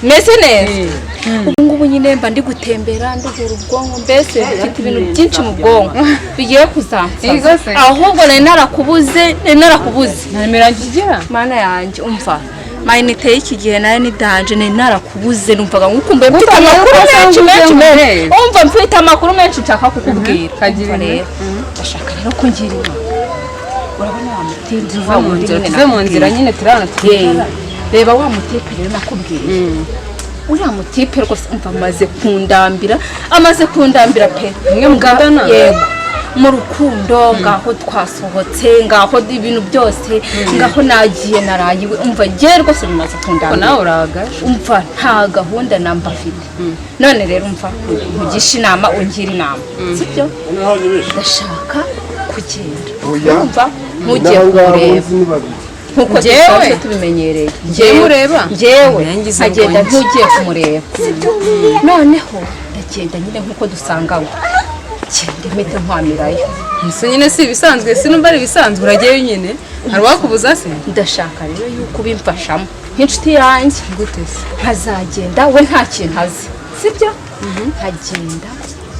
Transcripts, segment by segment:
Mese neza ubu nyine mba ndi gutembera nduhura ubwonko mbese mfite ibintu byinshi mu bwonko bigiye kuzansa ahubwo nari narakubuze namirangigira mana yanjye umva mayinite y'iki gihe nayo ni danje nari narakubuze numvaga ngukumbuye mfite amakuru menshi umva mfite amakuru menshi nshaka kukubwira kagira rero ndashaka rero ko ngira urabona wa mutipe tuve mu nzira nyine turana reba wa mutipe rero nakubwiye uriya mutipe rwose umva amaze kundambira pe mwe mugandana yego mu rukundo ngaho twasohotse ngaho ibintu byose ngaho nagiye narayiwe umva ngiye rwose bimaze kundambira nawe uragaje umva nta gahunda namba afite none rero umva mugisha inama ungira inama sibyo ndashaka kugenda umva ntugiye kureba nkuko dusanzwe tubimenyereye njyewe agenda ntugiye kumureba noneho ndagenda nyine nkuko dusanganywe cyende mite nkwamirayo nyine si ibisanzwe sinumva ari ibisanzwe uragiye nyine hari wakubuza se ndashaka rero yuko ubimfashamo nk'inshuti yanjye gute se nkazagenda we nta kintu azi sibyo nkagenda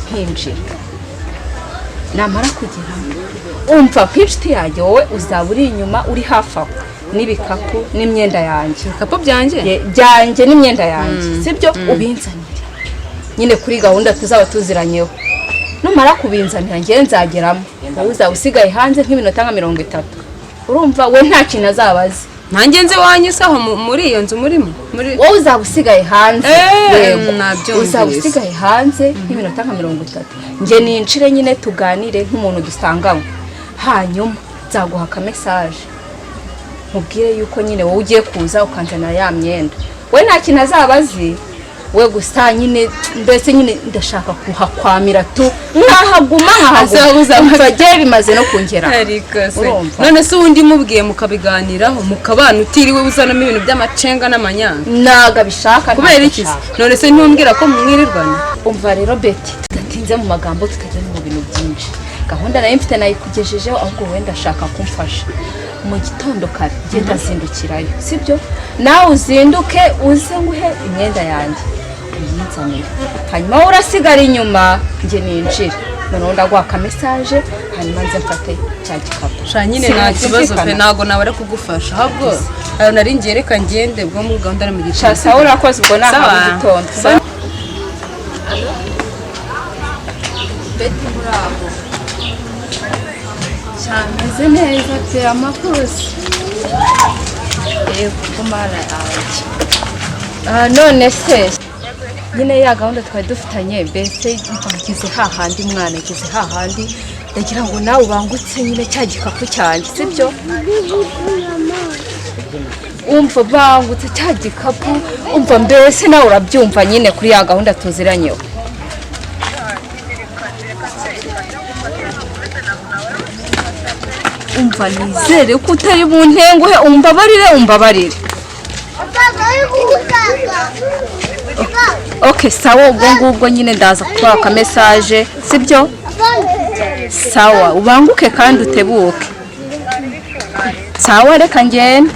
nkinjira namara kugeramo umva nk'inshuti yanjye wowe uzaba uri inyuma uri hafi aho n'ibikapu n'imyenda yanjye ibikapu byanjye n'imyenda yanjye sibyo ubinzanire nyine kuri gahunda tuzaba tuziranyeho numara kubinzanira ngewe nzageramo wowe uzaba usigaye hanze nk'iminota nka 30 urumva we nta kintu azaba azi nanjye nze wanyisaho muri iyo nzu murimo wowe uzaba usigaye hanze nabyo uzaba usigaye hanze nk'iminota nka 30 nge ninshire nyine tuganire nk'umuntu dusanganywe hanyuma nzaguha ka message mubwire yuko nyine wowe ugiye kuza ukanzana ya myenda we nta kintu azaba azi we gusa nyine mbese nyine ndashaka kuhakwamira tu nkahaguma mfagere bimaze no kungera none se undi mubwiye mukabiganiraho mukabana utiriwe uzanamo ibintu by'amacenga n'amanyanga naga bishaka kubera iki none se ntumbwira ko mwirirwana umva rero Betty tudatinze mu magambo tukajya mu bintu byinshi gahunda nayo mfite nayikugejejeho ahubwo wenda ashaka kumfasha mu gitondo kare genda zindukirayo sibyo nawe uzinduke uze nguhe imyenda yanjye uyinzanire hanyuma urasigara inyuma nge ninjira noneho ndaguha ka message hanyuma nze mfate cya gikapu sha nyine nta kibazo pe ntago nabare kugufasha ahubwo ayo nari ngiye reka ngende bwo muri gahunda ari mu gitondo sawa urakoze ubwo naha mu gitondo Betty muraho cyameze neza pe amakurusi kumara yanjye none se nyine ya gahunda twari dufitanye mbese ngize hahandi mwana ngize hahandi ndagira ngo nawe ubangutse nyine cya gikapu cyanjye sibyo umva bangutse cya gikapu umva mbese nawe urabyumva nyine kuri ya gahunda tuziranyeho umva nizere ko utari buntenguhe umbabarire okay sawa ubwo ngubwo nyine ndaza kubaha ka message sibyo sawa ubanguke kandi utebuke sawa reka ngende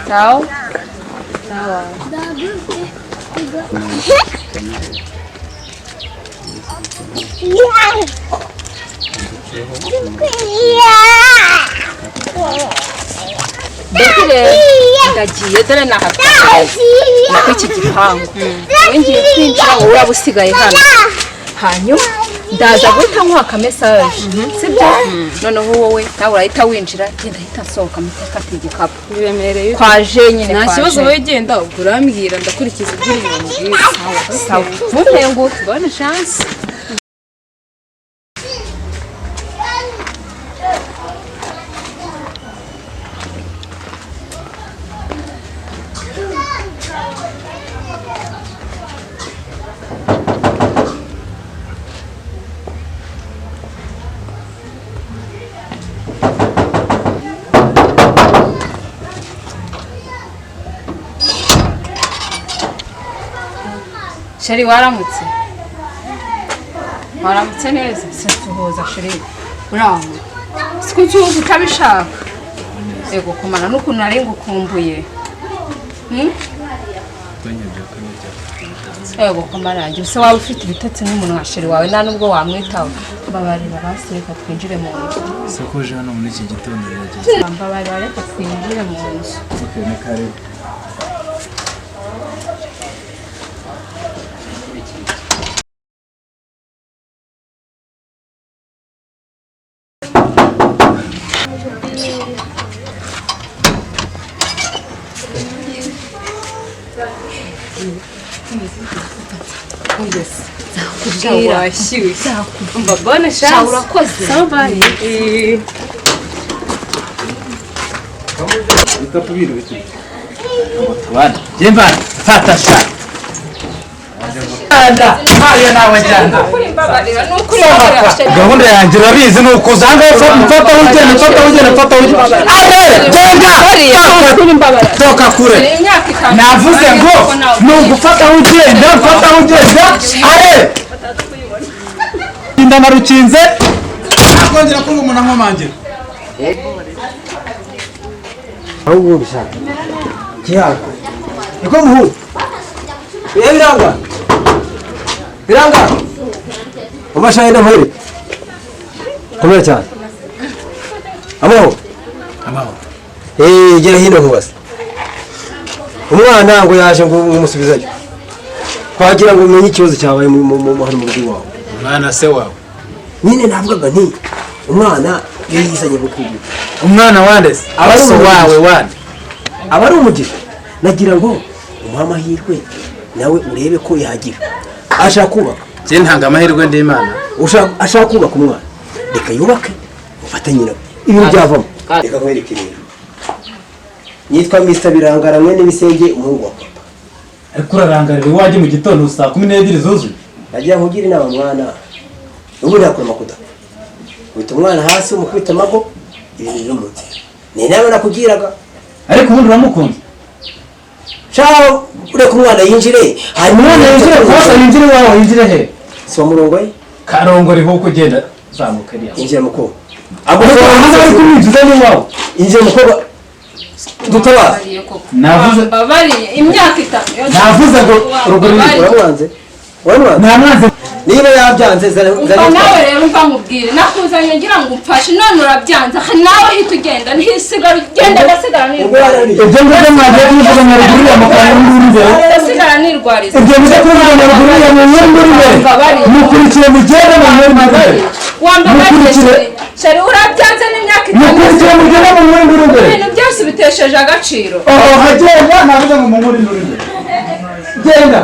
sawa Bekire ndagiye dore nahatwaye niko iki gipangu wengeye kwinjira wowe urabusigaye hano hanyuma ndaza guhita nkuha ka message sibyo noneho wowe nawe urahita winjira genda hita sohoka mutekate igikapu biremereye kwaje nyine nta kibazo wowe genda ubwo urambwira ndakurikiza ibyo umbwira sawa mutengu bonne chance sheri waramutse neza sinsuhuza sheri uraho siko cyuzi utabishaka yego kumana n'ukuntu nari ngukumbuye yego kumana se waba ufite ibitotsi nk'umuntu wa sheri wawe nta nubwo wamwitaho babarira basi reka twinjire mu nzu siko je hano muri iki gitondo babarira reka twinjire mu nzu okay ni kare Mbona chance urakoze sabari Utapubira biti Wana Jemba fata shaka Anda Mario nawe jana Gahunda yanjye urabizi nuko uzanga mfata ugenda Jemba toka kure navuze ngo nugufata ugenda are Inda narukinze akongera kunga umuntu ankomangira ahubwo bishaka kiyaga iko muhu biranga umashayina mpere komera cyane amaho gera hino nkubase umwana ngo yaje ngo umusubizayo kwagira ngo umenye ikibazo cyabaye mu hano mu rugo wawe umwana se wawe nyine navugaga nti umwana yizanye gukubu umwana wande se abaso wawe wande abari umugisha nagira ngo umuha amahirwe nawe urebe ko yagira ashaka kubaka je ntanga amahirwe ndi Imana ashaka kubaka umwana reka yubake ufatanye nawe ibintu byavamo reka nkwereke rero yitwa Mr Birangara mwene Bisenge umuhungu wa papa ariko urarangarira iwaje mu gitondo saa 12 zuzuye nagira nkugira inama mwana ubu nakora makuda wita umwana hasi umukubita amago ibintu biri mu nzira ni nawe nakugiraga ariko ubundi uramukunze Ciao ureka umwana yinjire umwana yinjire kwasa yinjire wawe yinjire he si wa murongo ye karongo riho kugenda zamuka riya injire muko agufora hano ari kumwijuza ni wawe injire muko dutaba navuze babariye imyaka 5 navuze ngo ruguru uramwanze namwanze niba yabyanze nawe rero umva mubwire nakuzanye ngira ngo umfashe none urabyanza nawe hita ugenda ntisigara ugenda gasigara nirwariza ibyo ngibyo mwagiye kuvuga na ruguru ya mukanya muri imbere gasigara nirwariza ibyo ngibyo kuvuga na ruguru ya muri imbere mukurikire mugende mu muri imbere wambabariye shari urabyanze n'imyaka 5 mukurikire mugende mu muri imbere ibintu byose bitesheje agaciro hagenda navuze ngo mu muri imbere genda